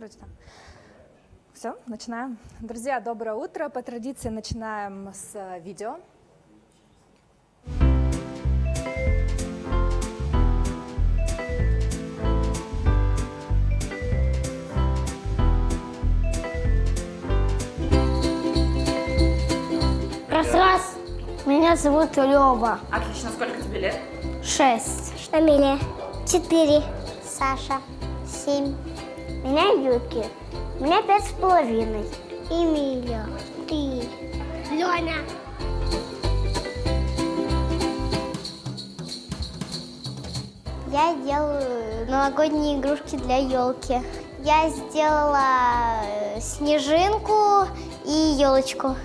Вроде там. Все, начинаем. Друзья, доброе утро. По традиции начинаем с видео. Раз. Меня зовут Лёва. Отлично. Сколько тебе лет? 6. Амелия. 4. Саша. 7. Меня Юки. Мне 5,5. Эмилия. 3. Лёня. Я делаю новогодние игрушки для елки. Я сделала снежинку и елочку.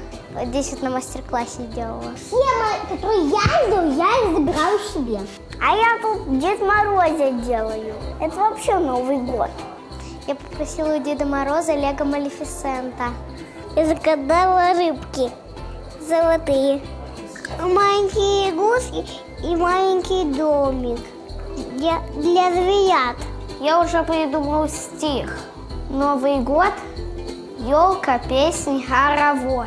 Здесь вот на мастер-классе делала. Схемы, которые я делаю, я их забираю себе. А я тут Дед Мороза делаю. Это вообще Новый год. Я попросила у Деда Мороза Лего Малефисента. Я загадала рыбки. Золотые. Маленькие гуси и маленький домик. Для зверят. Я уже придумал стих. Новый год, елка, песня, хоровод.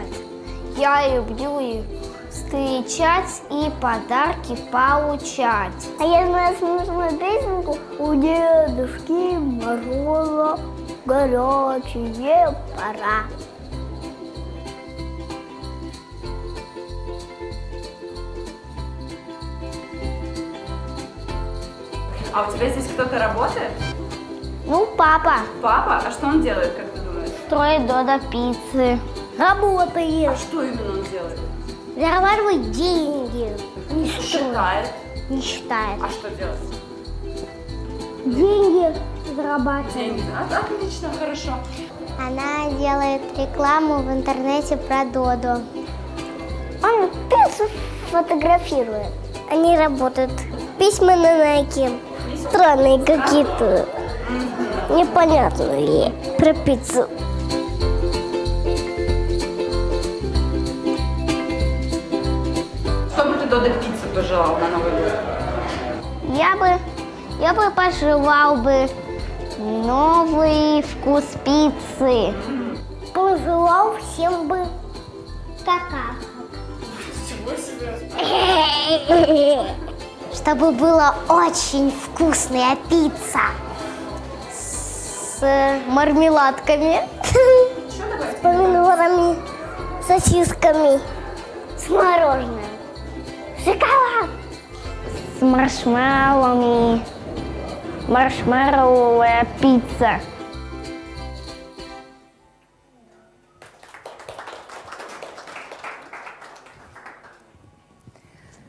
Я люблю их встречать и подарки получать. А я знаю смешную песенку. У Дедушки Мороза горячая пора. А у тебя здесь кто-то работает? Ну, папа Папа? А что он делает, как ты думаешь? строит Додо Пиццы. Работает. А что именно он делает? Зарабатывает деньги. Не строит. Считает. Не считает. А что делает? Деньги зарабатывает. Деньги. Отлично, хорошо. Она делает рекламу в интернете про Додо. Он пиццу фотографирует. Они работают. Письма на найке. Странные какие-то. Непонятные про пиццу. Что бы ты Додо Пиццы пожелал на Новый год? Я бы пожелал бы новый вкус пиццы. Пожелал всем бы какао. Чтобы была очень вкусная пицца. С мармеладками, С помидорами, сосисками, с мороженым. шоколад, с маршмеллоуми, маршмеллоуовая пицца.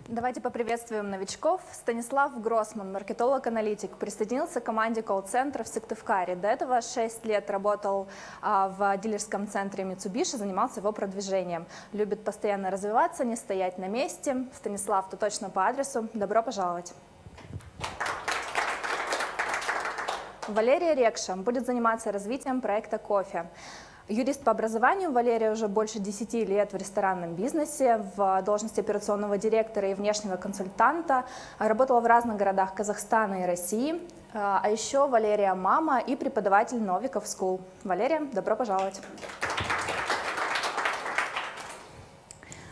Давайте поприветствуем новичков. Станислав Гроссман, маркетолог-аналитик, присоединился к команде колл-центра в Сыктывкаре. До этого 6 лет работал в дилерском центре Mitsubishi, занимался его продвижением. Любит постоянно развиваться, не стоять на месте. Станислав, ты точно по адресу. Добро пожаловать. Валерия Рекша будет заниматься развитием проекта «Кофе». Юрист по образованию, Валерия уже больше 10 лет в ресторанном бизнесе, в должности операционного директора и внешнего консультанта, работала в разных городах Казахстана и России. А еще Валерия мама и преподаватель Novikov School. Валерия, добро пожаловать.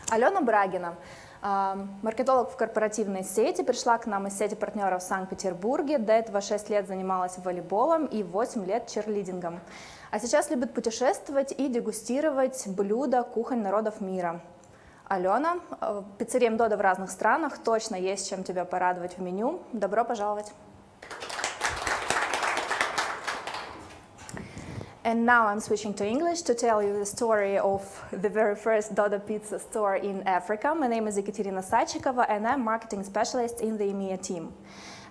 Алена Брагина, маркетолог в корпоративной сети, пришла к нам из сети партнеров в Санкт-Петербурге. До этого 6 лет занималась волейболом и 8 лет черлидингом. А сейчас любит путешествовать и дегустировать блюда кухонь народов мира. Алена, пиццериям Додо в разных странах, точно есть чем тебя порадовать в меню. Добро пожаловать. And now I'm switching to English to tell you the story of the very first Dodо Pizza store in Africa. My name is Екатерина Садчикова and I'm marketing specialist in the EMEA team.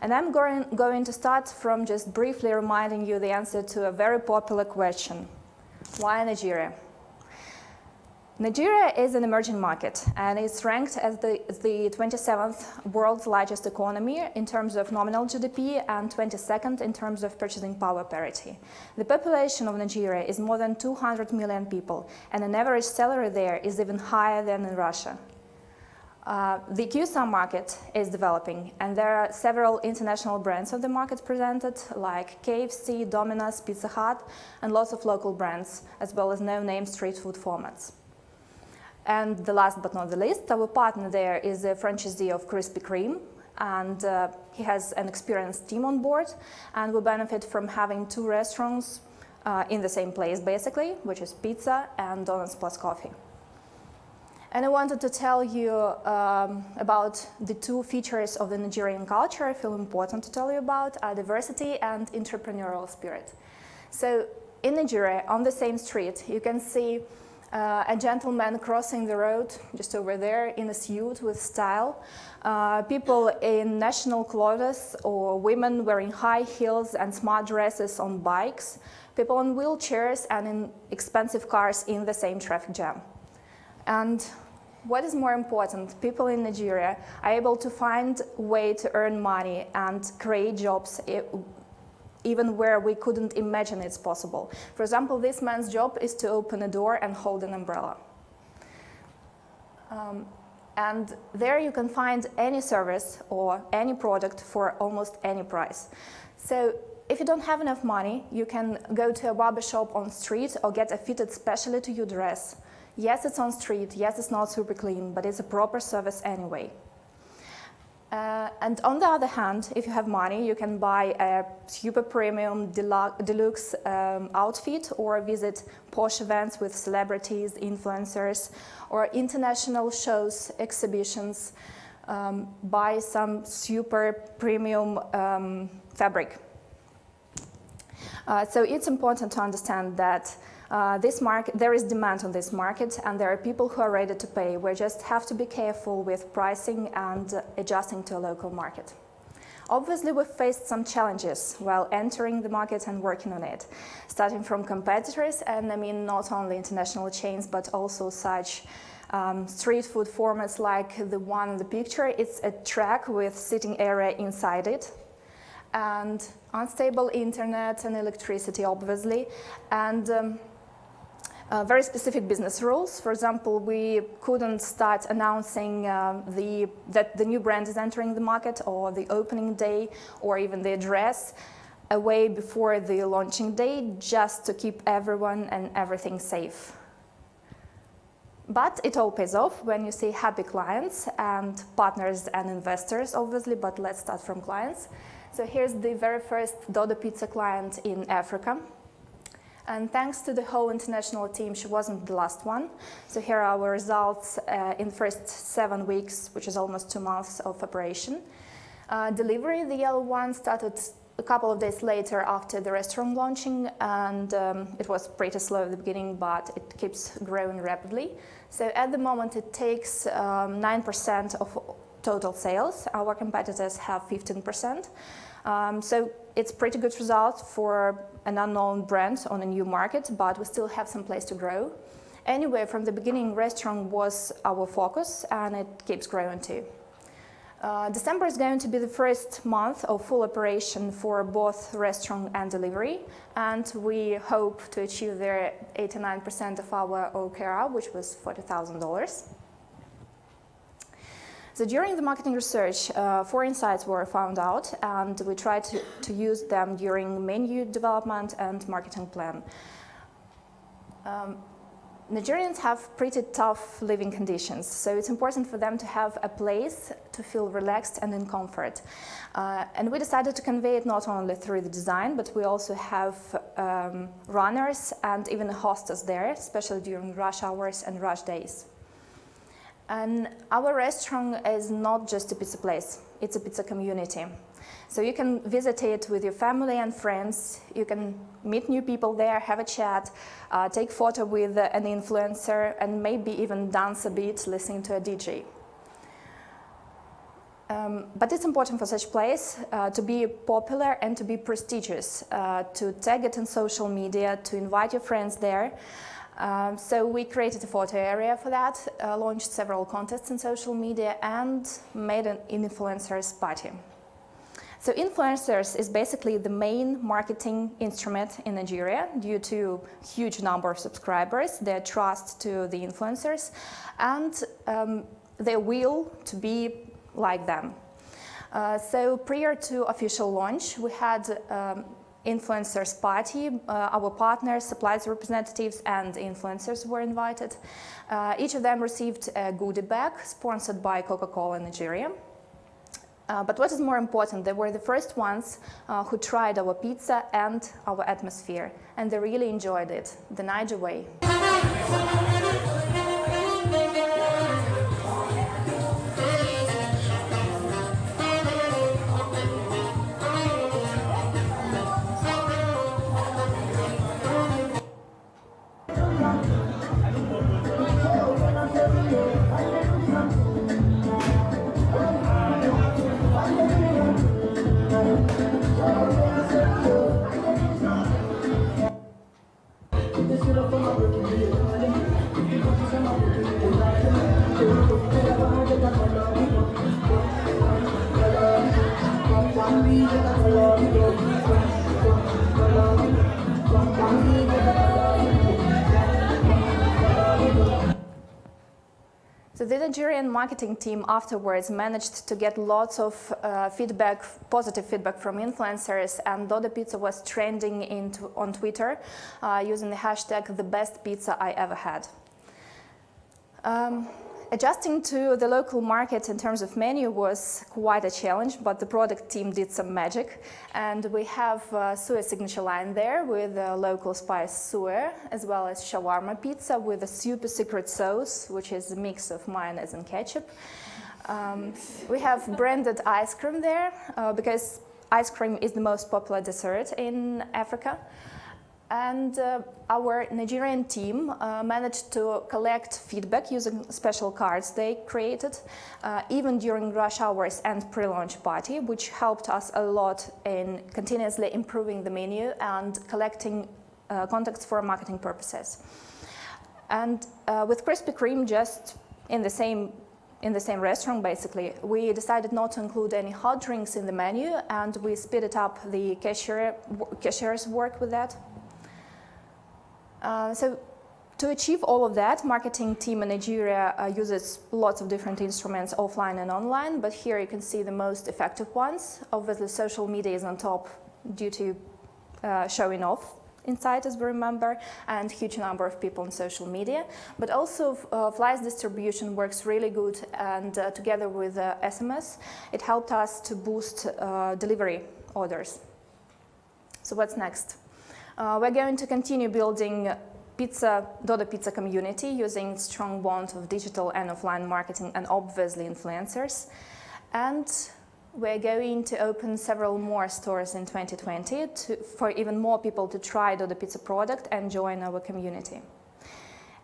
And I'm going to start from just briefly reminding you the answer to a very popular question. Why Nigeria? Nigeria is an emerging market and it's ranked as the 27th world's largest economy in terms of nominal GDP and 22nd in terms of purchasing power parity. The population of Nigeria is more than 200 million people and an average salary there is even higher than in Russia. The QSR market is developing, and there are several international brands on the market presented, like KFC, Domino's, Pizza Hut, and lots of local brands, as well as no-name street food formats. And the last but not the least, our partner there is a franchisee of Krispy Kreme, and he has an experienced team on board, and we benefit from having 2 restaurants in the same place, basically, which is pizza and donuts plus coffee. And I wanted to tell you about the 2 features of the Nigerian culture I feel important to tell you about, are diversity and entrepreneurial spirit. So in Nigeria, on the same street, you can see a gentleman crossing the road just over there in a suit with style, people in national clothes, or women wearing high heels and smart dresses on bikes, people on wheelchairs and in expensive cars in the same traffic jam. And what is more important, people in Nigeria are able to find a way to earn money and create jobs even where we couldn't imagine it's possible. For example, this man's job is to open a door and hold an umbrella. And there you can find any service or any product for almost any price. So if you don't have enough money, you can go to a barber shop on the street or get a fitted specially to your dress. Yes, it's on street, yes, it's not super clean, but it's a proper service anyway. And on the other hand, if you have money, you can buy a super premium deluxe outfit or visit posh events with celebrities, influencers, or international shows, exhibitions, buy some super premium fabric. So it's important to understand that there is demand on this market, and there are people who are ready to pay. We just have to be careful with pricing and adjusting to a local market. Obviously, we've faced some challenges while entering the market and working on it, starting from competitors, and I mean not only international chains, but also such street food formats like the one in the picture. It's a track with sitting area inside it, and unstable internet and electricity, obviously, and very specific business rules. For example, we couldn't start announcing that the new brand is entering the market, or the opening day, or even the address a way before the launching day, just to keep everyone and everything safe. But it all pays off when you see happy clients and partners and investors, obviously, but let's start from clients. So here's the very first Dodо Pizza client in Africa. And thanks to the whole international team, she wasn't the last one. So here are our results in the first 7 weeks, which is almost 2 months of operation. Delivery, the yellow one, started a couple of days later after the restaurant launching, and it was pretty slow at the beginning, but it keeps growing rapidly. So at the moment, it takes 9% of total sales. Our competitors have 15%. So it's pretty good result for an unknown brand on a new market, but we still have some place to grow. Anyway, from the beginning, restaurant was our focus, and it keeps growing too. December is going to be the first month of full operation for both restaurant and delivery, and we hope to achieve the 89% of our OKR, which was $40,000. So during the marketing research, 4 insights were found out, and we tried to use them during menu development and marketing plan. Nigerians have pretty tough living conditions, so it's important for them to have a place to feel relaxed and in comfort. And we decided to convey it not only through the design, but we also have runners and even a hostess there, especially during rush hours and rush days. And our restaurant is not just a pizza place, it's a pizza community. So you can visit it with your family and friends, you can meet new people there, have a chat, take photo with an influencer, and maybe even dance a bit listening to a DJ. But it's important for such place to be popular and to be prestigious, to tag it in social media, to invite your friends there. So we created a photo area for that, launched several contests in social media, and made an influencers party. So influencers is basically the main marketing instrument in Nigeria due to huge number of subscribers, their trust to the influencers, and their will to be like them. So prior to official launch, we had influencers party. Our partners, suppliers representatives, and influencers were invited. Each of them received a goodie bag sponsored by Coca-Cola Nigeria. But what is more important, they were the first ones who tried our pizza and our atmosphere, and they really enjoyed it, the Niger way. So the Nigerian marketing team afterwards managed to get lots of positive feedback from influencers, and Dodo Pizza was trending on Twitter using the hashtag #TheBestPizzaIEverHad. Adjusting to the local market in terms of menu was quite a challenge, but the product team did some magic. And we have suya signature line there with a local spice suya, as well as shawarma pizza with a super secret sauce, which is a mix of mayonnaise and ketchup. We have branded ice cream there, because ice cream is the most popular dessert in Africa. And our Nigerian team managed to collect feedback using special cards they created, even during rush hours and pre-launch party, which helped us a lot in continuously improving the menu and collecting contacts for marketing purposes. And with Krispy Kreme, just in the same restaurant, basically, we decided not to include any hot drinks in the menu, and we speeded up the cashier's work with that. So to achieve all of that, marketing team in Nigeria uses lots of different instruments, offline and online, but here you can see the most effective ones. Obviously, social media is on top due to showing off inside, as we remember, and huge number of people on social media. But also flyers distribution works really good, and together with SMS, it helped us to boost delivery orders. So what's next? We're going to continue building Dodo Pizza community using strong bond of digital and offline marketing and obviously influencers. And we're going to open several more stores in 2020 for even more people to try Dodo Pizza product and join our community.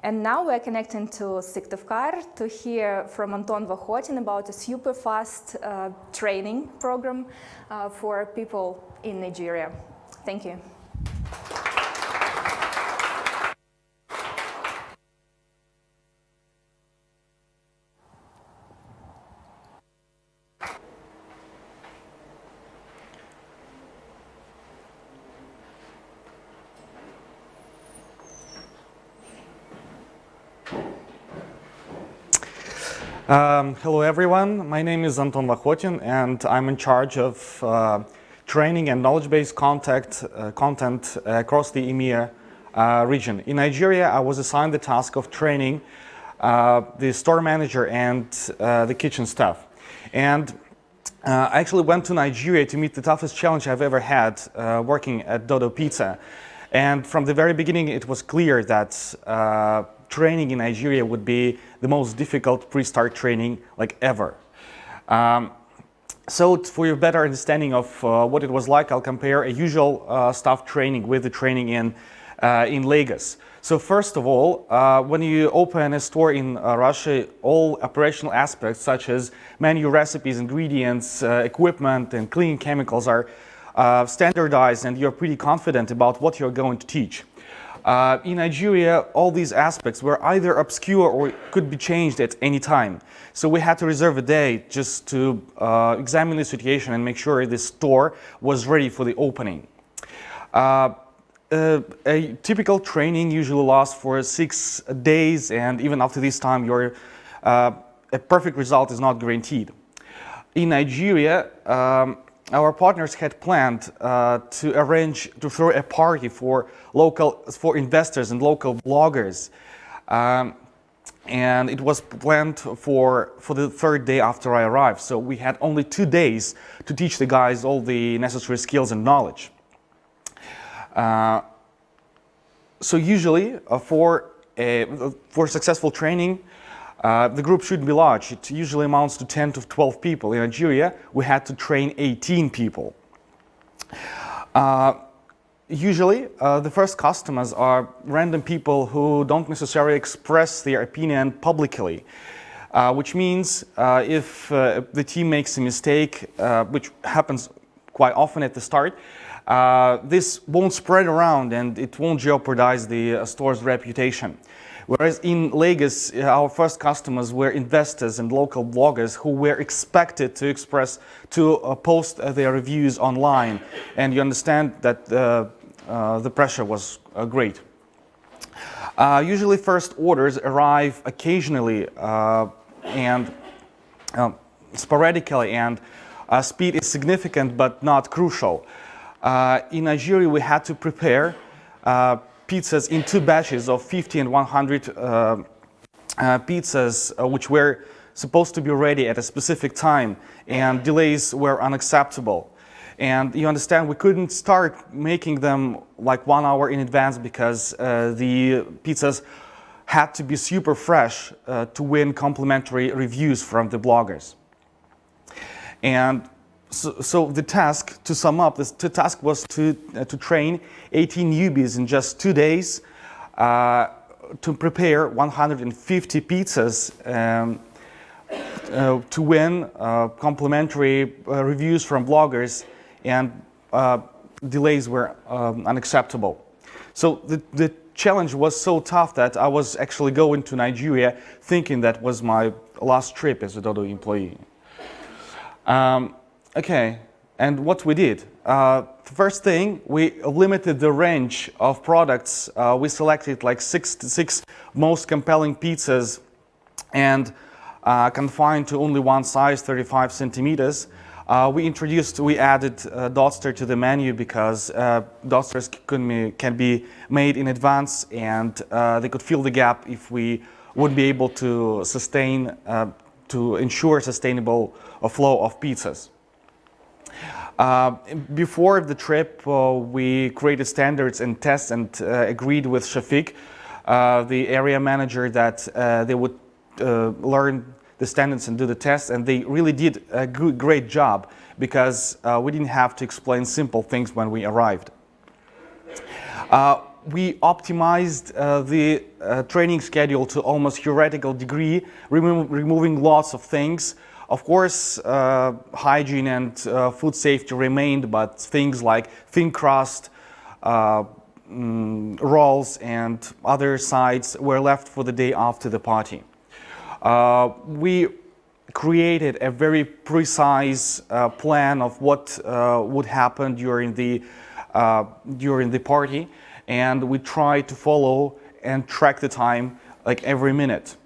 And now we're connecting to Syktyvkar to hear from Anton Vahotin about a super fast training program for people in Nigeria. Thank you. Hello everyone, my name is Anton Vahotin and I'm in charge of training and knowledge-based content across the EMEA region. In Nigeria, I was assigned the task of training the store manager and the kitchen staff. And I actually went to Nigeria to meet the toughest challenge I've ever had working at Dodo Pizza. And from the very beginning, it was clear that training in Nigeria would be the most difficult pre-start training like ever. So for your better understanding of what it was like, I'll compare a usual staff training with the training in Lagos. So first of all, when you open a store in Russia, all operational aspects such as menu, recipes, ingredients, equipment and cleaning chemicals are standardized, and you're pretty confident about what you're going to teach. In Nigeria, all these aspects were either obscure or could be changed at any time. So we had to reserve a day just to examine the situation and make sure the store was ready for the opening. A typical training usually lasts for 6 days, and even after this time you're a perfect result is not guaranteed. In Nigeria, our partners had planned to throw a party for investors and local bloggers, and it was planned for the third day after I arrived. So we had only 2 days to teach the guys all the necessary skills and knowledge. So usually for successful training, the group should be large. It usually amounts to 10 to 12 people. In Nigeria, we had to train 18 people. Usually, the first customers are random people who don't necessarily express their opinion publicly, which means if the team makes a mistake, which happens quite often at the start, this won't spread around and it won't jeopardize the store's reputation. Whereas in Lagos, our first customers were investors and local bloggers who were expected to post their reviews online, and you understand that the pressure was great. Usually first orders arrive occasionally and sporadically, and speed is significant but not crucial. In Nigeria, we had to prepare pizzas in 2 batches of 50 and 100 pizzas, which were supposed to be ready at a specific time, and delays were unacceptable. And you understand, we couldn't start making them like 1 hour in advance because the pizzas had to be super fresh to win complimentary reviews from the bloggers. And so the task, to sum up, the task was to train 18 newbies in just 2 days to prepare 150 pizzas to win complimentary reviews from bloggers, and delays were unacceptable. So the challenge was so tough that I was actually going to Nigeria thinking that was my last trip as a Dodo employee. Okay, and what we did. First thing, we limited the range of products. We selected like 6 most compelling pizzas and confined to only one size, 35 centimeters. We added Dodster to the menu because Dodsters can be made in advance, and they could fill the gap if we wouldn't be able to ensure sustainable flow of pizzas. Before the trip, we created standards and tests and agreed with Shafiq, the area manager, that they would learn the standards and do the tests, and they really did a great job because we didn't have to explain simple things when we arrived. We optimized the training schedule to almost theoretical degree, removing lots of things. Of course, hygiene and food safety remained, but things like thin crust, rolls, and other sides were left for the day after the party. We created a very precise plan of what would happen during the party, and we tried to follow and track the time like every minute.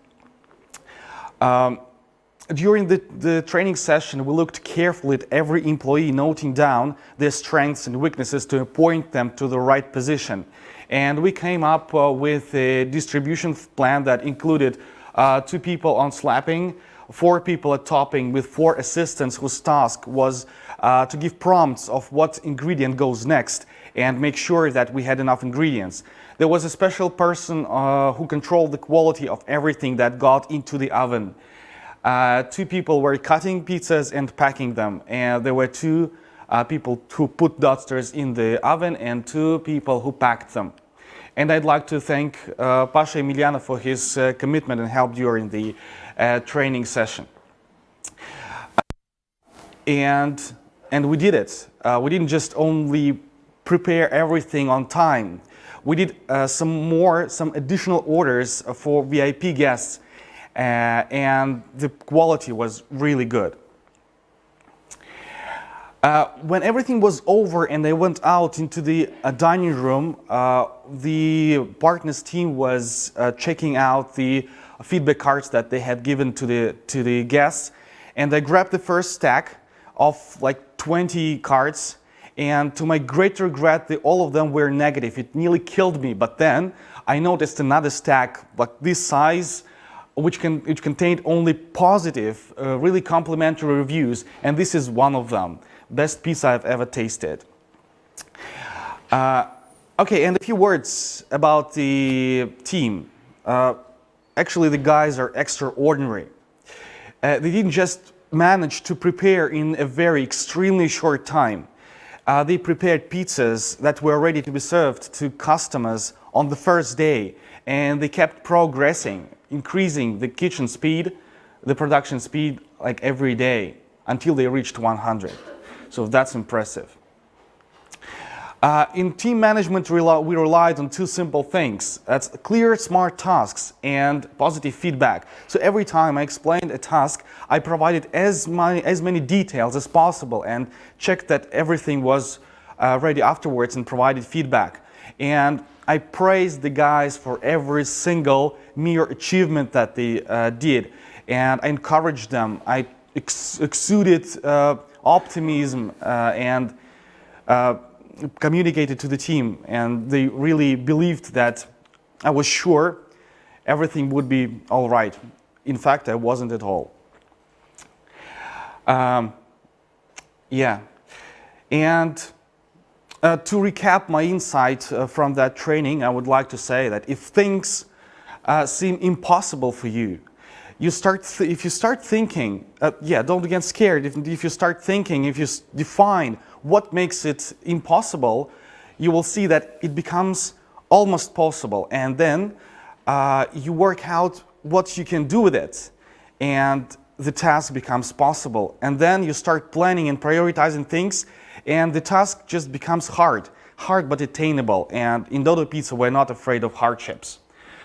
During the training session, we looked carefully at every employee, noting down their strengths and weaknesses to point them to the right position. And we came up with a distribution plan that included 2 people on slapping, 4 people at topping, with 4 assistants whose task was to give prompts of what ingredient goes next and make sure that we had enough ingredients. There was a special person who controlled the quality of everything that got into the oven. 2 people were cutting pizzas and packing them, and there were 2 people who put Dodsters in the oven and 2 people who packed them. And I'd like to thank Pasha Emiliano for his commitment and help during the training session. And we did it. We didn't just only prepare everything on time. We did some additional orders for VIP guests, and the quality was really good. When everything was over and they went out into the dining room, the partners team was checking out the feedback cards that they had given to the guests, and I grabbed the first stack of like 20 cards, and to my great regret, all of them were negative. It nearly killed me, but then I noticed another stack like this size, which contained only positive, really complimentary reviews, and this is one of them. Best pizza I've ever tasted. Okay, and a few words about the team. Actually, the guys are extraordinary. They didn't just manage to prepare in a very extremely short time. They prepared pizzas that were ready to be served to customers on the first day, and they kept progressing, increasing the kitchen speed, the production speed, like every day until they reached 100. So that's impressive. In team management, we relied on two simple things. That's clear, smart tasks and positive feedback. So every time I explained a task, I provided as many details as possible and checked that everything was ready afterwards and provided feedback. And I praised the guys for every single mere achievement that they did. And I encouraged them. I exuded optimism and communicated to the team, and they really believed that I was sure everything would be all right. In fact, I wasn't at all. Yeah, and to recap my insight from that training, I would like to say that if things seem impossible for you, if you start thinking, don't get scared. If you start thinking, if you define what makes it impossible, you will see that it becomes almost possible. And then you work out what you can do with it, and the task becomes possible. And then you start planning and prioritizing things, and the task just becomes hard but attainable. And in Dodo Pizza, we're not afraid of hardships.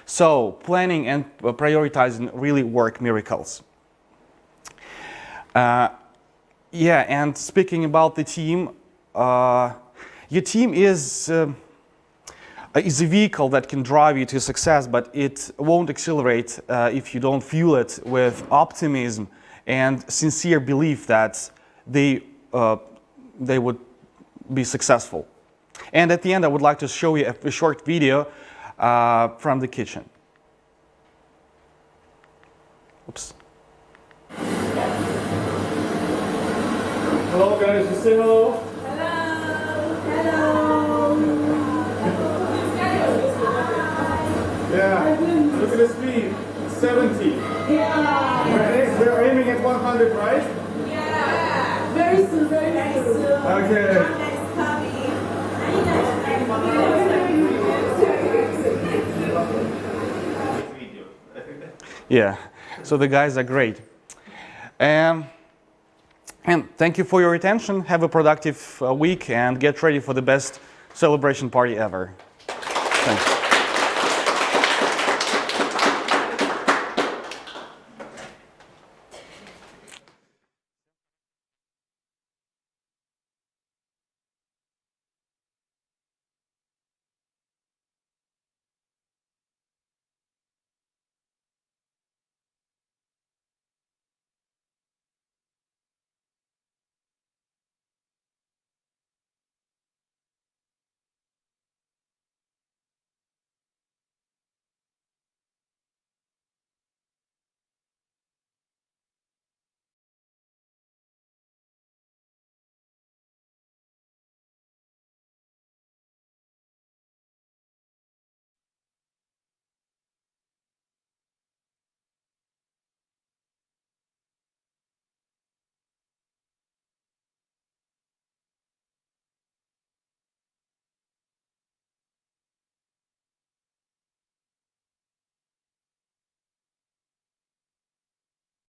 So planning and prioritizing really work miracles. Yeah, and speaking about the team, your team is a vehicle that can drive you to success, but it won't accelerate if you don't fuel it with optimism and sincere belief that they would be successful. And at the end, I would like to show you a short video from the kitchen. Oops. Hello guys, just say hello. Hello. Yeah, look at the speed, 70. Yeah. We're aiming at 100, right? Yeah. Very soon, very soon. Okay. Yeah, so the guys are great. And thank you for your attention. Have a productive week and get ready for the best celebration party ever. Thanks.